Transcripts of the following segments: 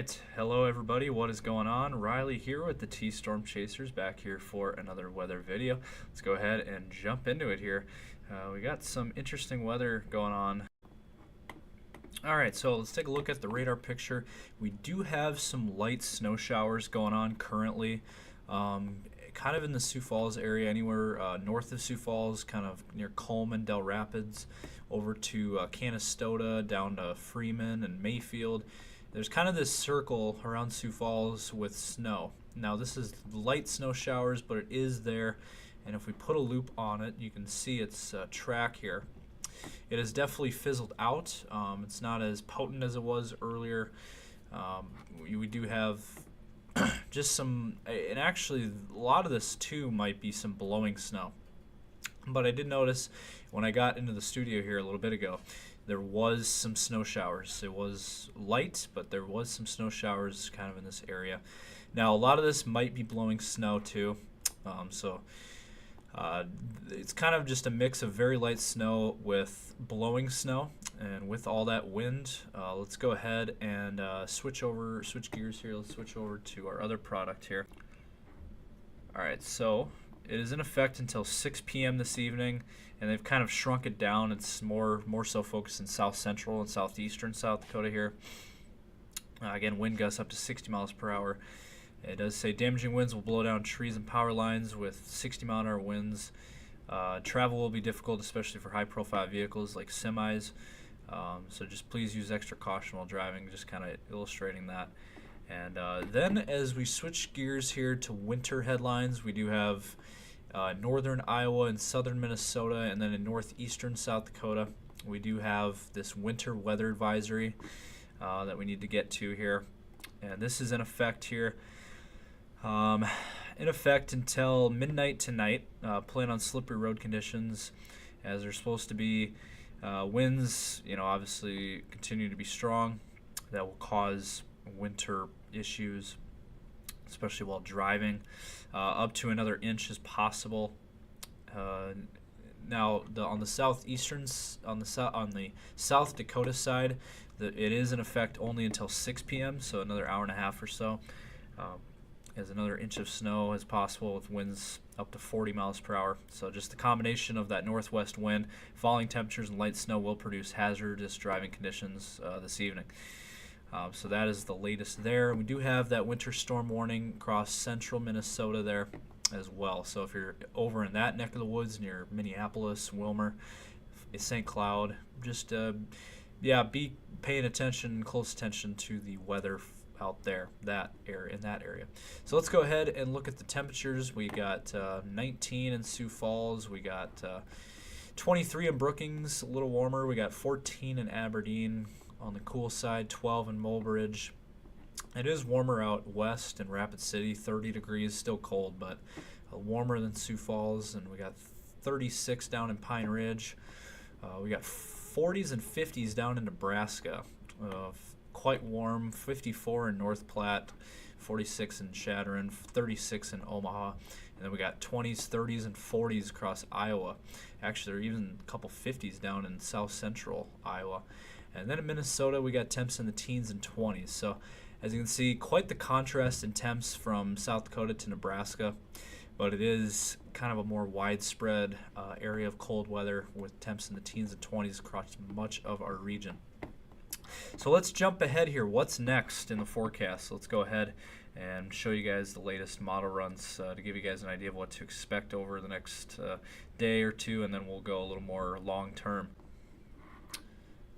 right, hello everybody, what is going on? Riley here with the T-Storm Chasers, back here for another weather video. Let's go ahead and jump into it here. We got some interesting weather going on. Alright, so let's take a look at the radar picture. We do have some light snow showers going on currently, kind of in the Sioux Falls area, anywhere north of Sioux Falls, kind of near Coleman, Del Rapids, over to Canastota, down to Freeman and Mayfield. There's kind of this circle around Sioux Falls with snow. Now this is light snow showers, but it is there, and if we put a loop on it, you can see its track here. It has definitely fizzled out. It's not as potent as it was earlier. We do have just some, and actually a lot of this too might be some blowing snow. But I did notice when I got into the studio here a little bit ago, there was some snow showers. It was light, but there was some snow showers kind of in this area. Now a lot of this might be blowing snow too, it's kind of just a mix of very light snow with blowing snow, and with all that wind, let's go ahead and switch gears here. Let's switch over to our other product here. Alright, so it is in effect until 6 p.m. this evening, and they've kind of shrunk it down. It's more so focused in south central and southeastern South Dakota here. Again, wind gusts up to 60 miles per hour. It does say damaging winds will blow down trees and power lines with 60-mile-an-hour winds. Travel will be difficult, especially for high-profile vehicles like semis. So just please use extra caution while driving, just kind of illustrating that. And then as we switch gears here to winter headlines, we do have northern Iowa and southern Minnesota, and then in northeastern South Dakota, we do have this winter weather advisory that we need to get to here. And this is in effect here. In effect until midnight tonight. Plan on slippery road conditions, as there's supposed to be winds, obviously continue to be strong. That will cause winter issues, especially while driving. Up to another inch is possible. Now on the South Dakota side, it is in effect only until 6 p.m., so another hour and a half or so. As another inch of snow is possible with winds up to 40 miles per hour. So just the combination of that northwest wind, falling temperatures, and light snow will produce hazardous driving conditions this evening. So that is the latest there. We do have that winter storm warning across central Minnesota there as well. So if you're over in that neck of the woods near Minneapolis, Wilmer, St. Cloud, just be paying close attention to the weather out there, in that area. So let's go ahead and look at the temperatures. We got 19 in Sioux Falls. We got 23 in Brookings, a little warmer. We got 14 in Aberdeen on the cool side, 12 in Mulbridge. It is warmer out west in Rapid City, 30 degrees, still cold, but warmer than Sioux Falls. And we got 36 down in Pine Ridge. We got 40s and 50s down in Nebraska. Quite warm, 54 in North Platte, 46 in Chadron, 36 in Omaha. And then we got 20s, 30s, and 40s across Iowa. Actually, there are even a couple 50s down in south central Iowa. And then in Minnesota, we got temps in the teens and 20s. So as you can see, quite the contrast in temps from South Dakota to Nebraska. But it is kind of a more widespread area of cold weather with temps in the teens and 20s across much of our region. So let's jump ahead here. What's next in the forecast? So let's go ahead and show you guys the latest model runs to give you guys an idea of what to expect over the next day or two, and then we'll go a little more long term.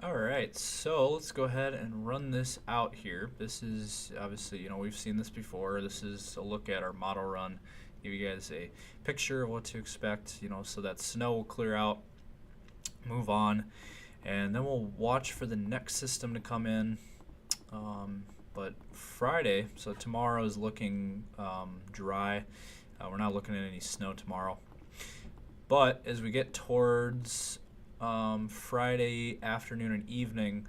Alright, so let's go ahead and run this out here. This is obviously, we've seen this before. This is a look at our model run. Give you guys a picture of what to expect, so that snow will clear out, move on, and then we'll watch for the next system to come in. But Friday, so tomorrow is looking dry. We're not looking at any snow tomorrow. But as we get towards Friday afternoon and evening,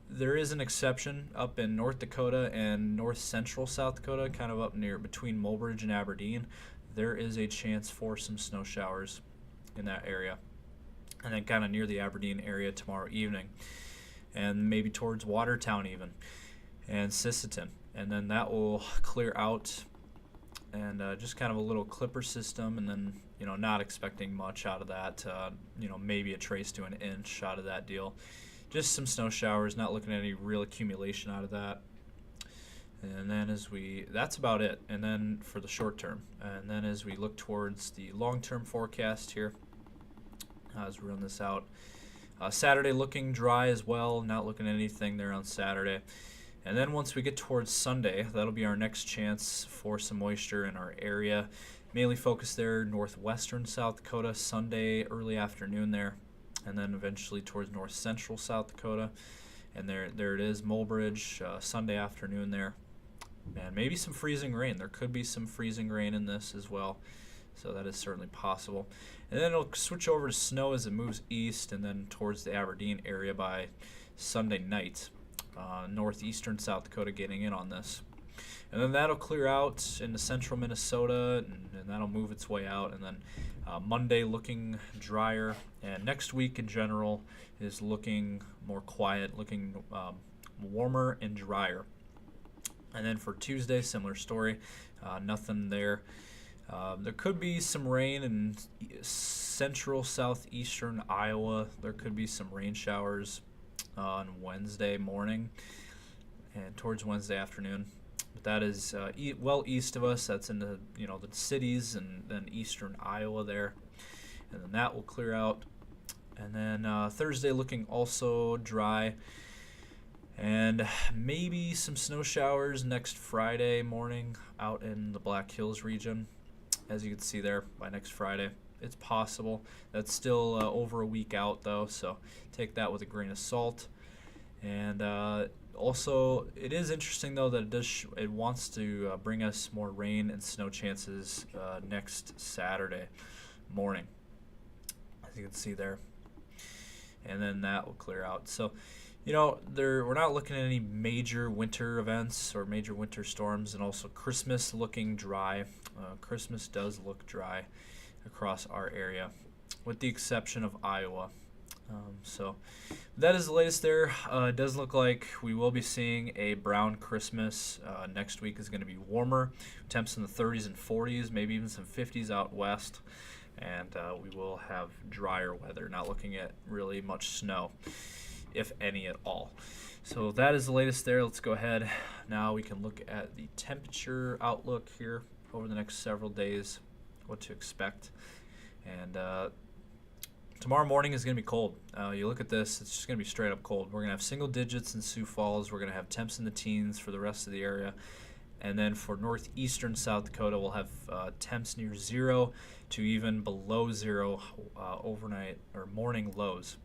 there is an exception up in North Dakota and north central South Dakota, kind of up near between Mulbridge and Aberdeen. There is a chance for some snow showers in that area, and then kind of near the Aberdeen area tomorrow evening, and maybe towards Watertown even. and Sisseton. And then that will clear out, and just kind of a little clipper system, and then not expecting much out of that. Maybe a trace to an inch out of that deal. Just some snow showers, not looking at any real accumulation out of that. And then that's about it. And then for the short term, and then as we look towards the long-term forecast here, as we run this out, Saturday looking dry as well, not looking at anything there on Saturday. And then once we get towards Sunday, that'll be our next chance for some moisture in our area. Mainly focused there northwestern South Dakota, Sunday early afternoon there, and then eventually towards north central South Dakota. And there it is, Mulbridge, Sunday afternoon there. And maybe some freezing rain. There could be some freezing rain in this as well, so that is certainly possible. And then it'll switch over to snow as it moves east, and then towards the Aberdeen area by Sunday night. Northeastern South Dakota getting in on this. And then that'll clear out into central Minnesota, and that'll move its way out. And then Monday looking drier, and next week in general is looking more quiet, looking warmer and drier. And then for Tuesday, similar story, nothing there. There could be some rain in central southeastern Iowa. There could be some rain showers on Wednesday morning and towards Wednesday afternoon. But that is well east of us. That's in the the cities and then eastern Iowa there. And then that will clear out. And then Thursday looking also dry. And maybe some snow showers next Friday morning out in the Black Hills region. As you can see there, by next Friday, it's possible. That's still over a week out, though, so take that with a grain of salt. And also, it is interesting, though, that it wants to bring us more rain and snow chances next Saturday morning, as you can see there. And then that will clear out. So, we're not looking at any major winter events or major winter storms, and also Christmas looking dry. Christmas does look dry across our area, with the exception of Iowa. So that is the latest there. It does look like we will be seeing a brown Christmas. Next week is going to be warmer, temps in the 30s and 40s, maybe even some 50s out west. And we will have drier weather, not looking at really much snow, if any at all. So that is the latest there. Let's go ahead. Now we can look at the temperature outlook here over the next several days, what to expect. And tomorrow morning is going to be cold. You look at this, it's just going to be straight up cold. We're going to have single digits in Sioux Falls. We're going to have temps in the teens for the rest of the area. And then for northeastern South Dakota, we'll have temps near 0 to even below 0 overnight or morning lows.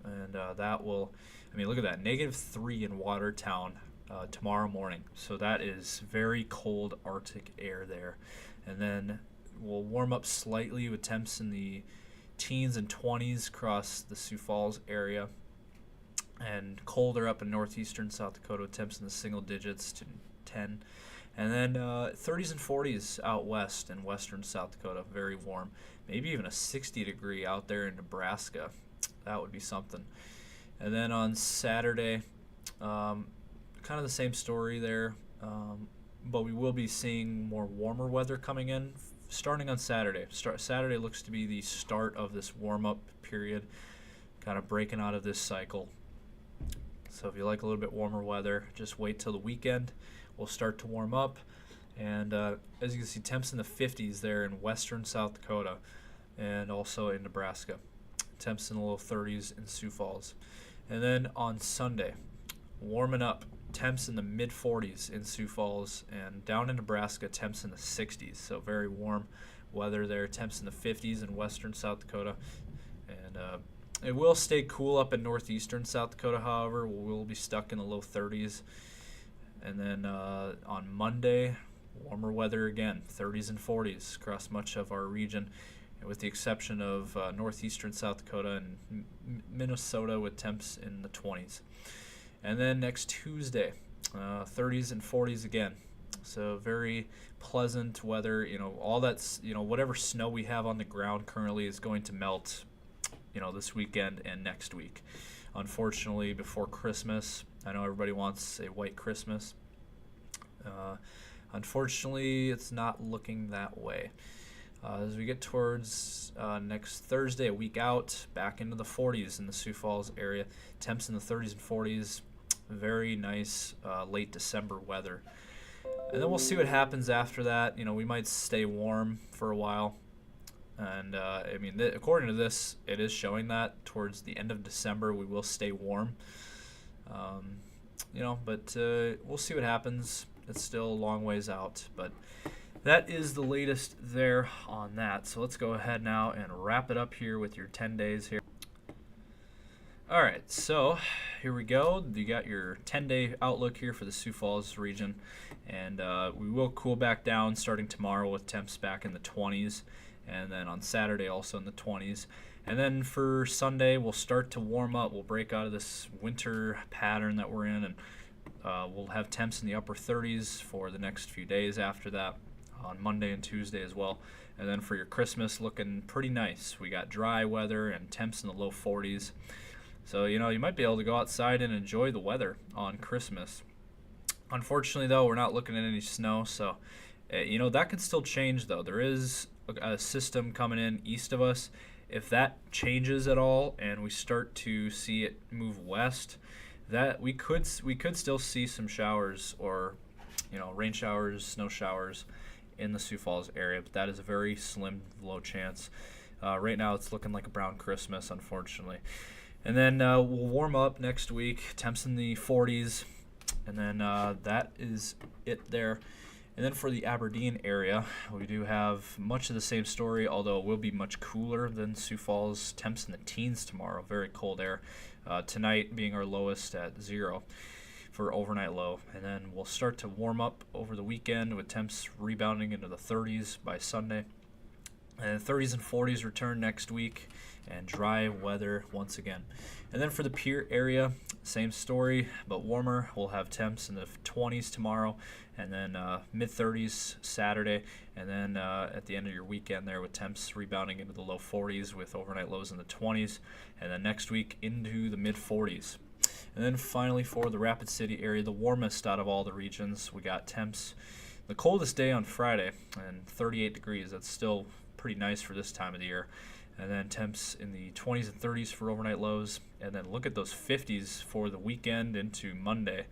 And that will, look at that, -3 in Watertown tomorrow morning. So that is very cold Arctic air there. And then we'll warm up slightly with temps in the teens and 20s across the Sioux Falls area. And colder up in northeastern South Dakota with temps in the single digits to 10. And then 30s and 40s out west in western South Dakota, very warm. Maybe even a 60 degree out there in Nebraska. That would be something. And then on Saturday, kind of the same story there, but we will be seeing more warmer weather coming in starting on Saturday. Saturday looks to be the start of this warm-up period, kind of breaking out of this cycle. So if you like a little bit warmer weather, just wait till the weekend. We'll start to warm up. And as you can see, temps in the 50s there in western South Dakota and also in Nebraska. Temps in the low 30s in Sioux Falls. And then on Sunday, warming up, temps in the mid 40s in Sioux Falls, and down in Nebraska, temps in the 60s. So very warm weather there. Temps in the 50s in western South Dakota. And it will stay cool up in northeastern South Dakota, however. We'll be stuck in the low 30s. And then on Monday, warmer weather again, 30s and 40s across much of our region, with the exception of northeastern South Dakota and Minnesota with temps in the 20s. And then next Tuesday, 30s and 40s again. So very pleasant weather. All that's, whatever snow we have on the ground currently is going to melt, this weekend and next week. unfortunately, before Christmas. I know everybody wants a white Christmas. Unfortunately, it's not looking that way. As we get towards next Thursday, a week out, back into the 40s in the Sioux Falls area. Temps in the 30s and 40s. Very nice late December weather. And then we'll see what happens after that. We might stay warm for a while. And, according to this, it is showing that towards the end of December we will stay warm. But we'll see what happens. It's still a long ways out. But that is the latest there on that. So let's go ahead now and wrap it up here with your 10 days here. All right, so here we go. You got your 10-day outlook here for the Sioux Falls region. And we will cool back down starting tomorrow with temps back in the 20s. And then on Saturday also in the 20s. And then for Sunday, we'll start to warm up. We'll break out of this winter pattern that we're in. And we'll have temps in the upper 30s for the next few days after that, on Monday and Tuesday as well. And then for your Christmas, looking pretty nice. We got dry weather and temps in the low 40s. So, you might be able to go outside and enjoy the weather on Christmas. Unfortunately, though, we're not looking at any snow. So, that could still change, though. There is a system coming in east of us. If that changes at all and we start to see it move west, that we could still see some showers or, rain showers, snow showers in the Sioux Falls area. But that is a very slim, low chance. Right now, it's looking like a brown Christmas, unfortunately. And then we'll warm up next week, temps in the 40s, and then that is it there. And then for the Aberdeen area, we do have much of the same story, although it will be much cooler than Sioux Falls. Temps in the teens tomorrow, very cold air. Tonight being our lowest at 0 for overnight low. And then we'll start to warm up over the weekend with temps rebounding into the 30s by Sunday. And 30s and 40s return next week, and dry weather once again. And then for the Pierre area, same story, but warmer. We'll have temps in the 20s tomorrow, and then mid-30s Saturday, and then at the end of your weekend there with temps rebounding into the low 40s with overnight lows in the 20s, and then next week into the mid-40s. And then finally for the Rapid City area, the warmest out of all the regions, we got temps the coldest day on Friday, and 38 degrees. That's still pretty nice for this time of the year. And then temps in the 20s and 30s for overnight lows. And then look at those 50s for the weekend into Monday.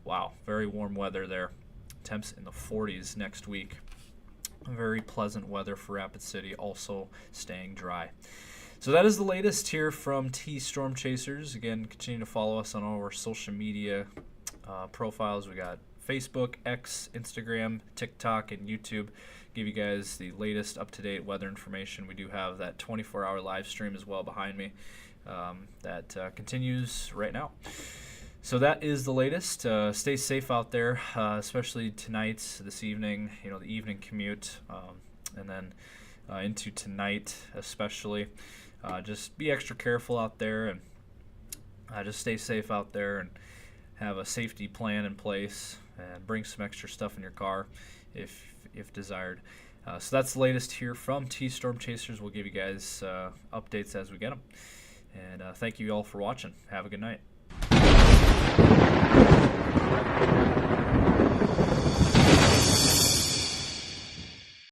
Wow, very warm weather there. Temps in the 40s next week. Very pleasant weather for Rapid City, also staying dry. So that is the latest here from T Storm Chasers. Again, continue to follow us on all our social media profiles. We got Facebook, X, Instagram, TikTok, and YouTube. Give you guys the latest up-to-date weather information. We do have that 24-hour live stream as well behind me that continues right now. So that is the latest. Stay safe out there, especially tonight, this evening, the evening commute, and then into tonight especially. Just be extra careful out there, and just stay safe out there, and have a safety plan in place, and bring some extra stuff in your car if desired. So that's the latest here from T Storm Chasers. We'll give you guys updates as we get them. And thank you all for watching. Have a good night.